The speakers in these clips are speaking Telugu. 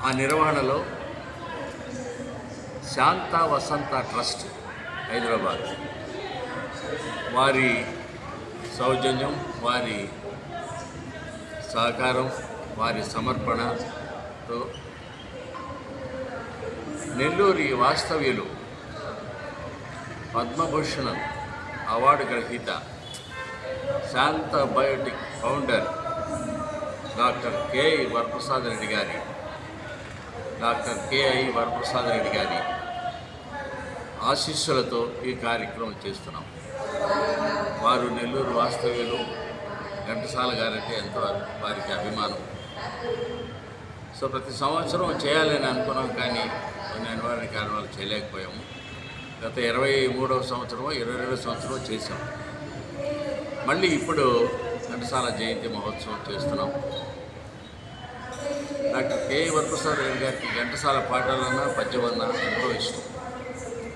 ఆ నిర్వహణలో శాంత వసంత ట్రస్ట్ హైదరాబాద్ వారి సౌజన్యం, వారి సహకారం, వారి సమర్పణతో నెల్లూరి వాస్తవ్యులు పద్మభూషణ్ అవార్డు గ్రహీత Shantha Biotic founder doctor K I Varaprasad Reddy గారి ఆశీస్సులతో ఈ కార్యక్రమం చేస్తున్నాం. వారు నెల్లూరు వాస్తవ్యులు, ఘంటసాల గారంటే ఎంతో వారికి అభిమానం. సో ప్రతి సంవత్సరం చేయాలని అనుకున్నాం, కానీ కొన్ని అనివార్య కారణాలు చేయలేకపోయాము. గత 23వ సంవత్సరమో 22వ సంవత్సరం చేసాం. మళ్ళీ ఇప్పుడు ఘంటసాల జయంతి మహోత్సవం చేస్తున్నాం. డాక్టర్ కేఐ వరప్రసాద్ రెడ్డి గారికి ఘంటసాల పాటలన్నా పద్యమన్నా ఎంతో ఇష్టం.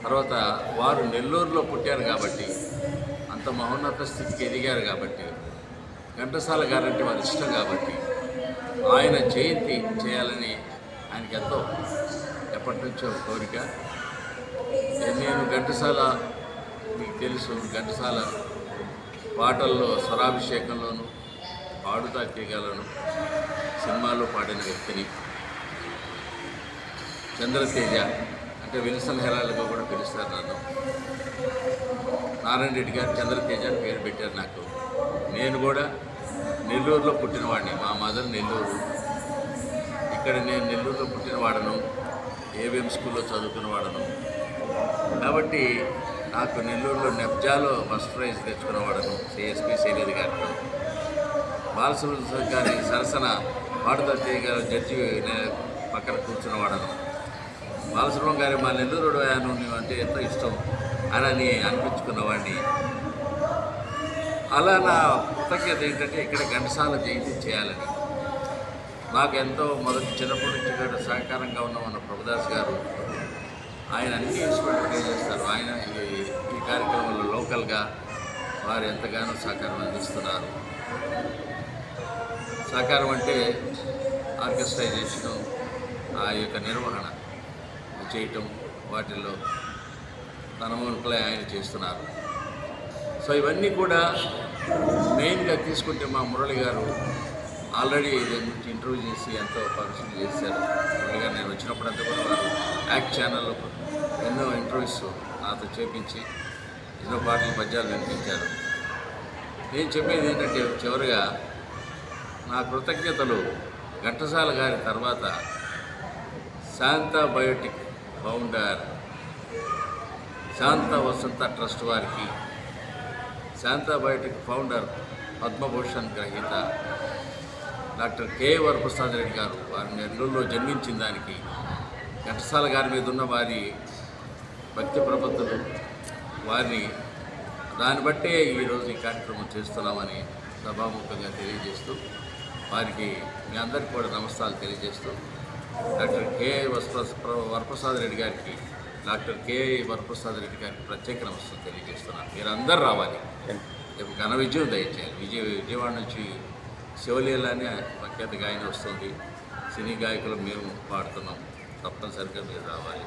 తర్వాత వారు నెల్లూరులో పుట్టారు కాబట్టి, అంత మహోన్నత స్థితికి ఎదిగారు కాబట్టి, ఘంటసాల గారంటే వారి ఇష్టం కాబట్టి ఆయన జయంతి చేయాలని ఆయనకి ఎంతో ఎప్పటి నుంచో కోరిక. నేను ఘంటసాల, మీకు తెలుసు, ఘంటసాల పాటల్లో స్వరాభిషేకంలోను, పాడుతా తీగలను సినిమాల్లో పాడిన వ్యక్తిని. చంద్రతేజ అంటే విల్సన్ హెరాల్డ్గా కూడా పిలుస్తారు నన్ను. నారాయణ రెడ్డి గారు చంద్రతేజ అని పేరు పెట్టారు నాకు. నేను కూడా నెల్లూరులో పుట్టినవాడిని. మా మదర్ నెల్లూరు. ఇక్కడ నేను నెల్లూరులో పుట్టినవాడను, ఏవిఎం స్కూల్లో చదువుకున్నవాడను. కాబట్టి నాకు నెల్లూరులో నెఫ్జాలో ఫస్ట్ ప్రైజ్ తెచ్చుకున్నవాడను సిఎస్పి శైలజ గారితో. బాలసుబ్రహ్మణ్యం గారి సరసన పాడుతా గారు జడ్జి పక్కన కూర్చున్నవాడను. బాలసుబ్రహ్మణ్యం గారి మా నెల్లూరు ఆయన అంటే ఎంతో ఇష్టం అని అనిపించుకున్నవాడిని. అలా నా కృతజ్ఞత ఏంటంటే ఇక్కడ ఘంటసాల జయంతి చేయాలని. నాకు ఎంతో చిన్నప్పటి నుంచి కూడా సహకారంగా ఉన్న మన ప్రభుదాస్ గారు, ఆయన అన్ని ఇన్స్ట్రుమెంట్ చేస్తారు. ఆయన ఈ కార్యక్రమంలో లోకల్గా వారు ఎంతగానో సహకారం అందిస్తున్నారు. సహకారం అంటే ఆర్కెస్ట్రైజేషను, ఆ యొక్క నిర్వహణ చేయటం, వాటిల్లో తన మునుకలే ఆయన చేస్తున్నారు. సో ఇవన్నీ కూడా మెయిన్గా తీసుకుంటే మా మురళి గారు ఆల్రెడీ దీని గురించి ఇంటర్వ్యూ చేసి ఎంతో పరిశీలన చేశారు. మురళి గారు నేను వచ్చినప్పుడంతా కూడా వారు యాక్ట్ ఛానల్లో ఎన్నో ఇంటర్వ్యూస్ నాతో చేపించి ఎన్నో పాటలు, పద్యాలు వినిపించారు. నేను చెప్పేది ఏంటంటే చివరిగా నా కృతజ్ఞతలు ఘంటసాల గారి తర్వాత శాంత బయోటిక్ ఫౌండర్ శాంత వసంత ట్రస్ట్ వారికి, శాంత బయోటిక్ ఫౌండర్ పద్మభూషణ్ గ్రహీత డాక్టర్ కేఐ వరప్రసాద్ రెడ్డి గారు, వారి నెల్లూరులో జన్మించిన దానికి, ఘంటసాల గారి మీద ఉన్న వారి భక్తి ప్రపత్తులు, వారిని దాన్ని బట్టే ఈరోజు ఈ కార్యక్రమం చేస్తున్నామని సభాముఖంగా తెలియజేస్తూ, వారికి మీ అందరికీ కూడా నమస్కారాలు తెలియజేస్తూ, డాక్టర్ కేఐ వరప్రసాద్ రెడ్డి గారికి, డాక్టర్ కేఐ వరప్రసాద్ రెడ్డి గారికి ప్రత్యేక నమస్కారం తెలియజేస్తున్నాను. మీరు అందరూ రావాలి, రేపు ఘన విజయం దయచేయాలి. విజయవాడ నుంచి శివలీల అనే ప్రఖ్యాత గాయని వస్తుంది. సినీ గాయకులు మేము పాడుతున్నాం. తప్పనిసరిగా మీరు రావాలి.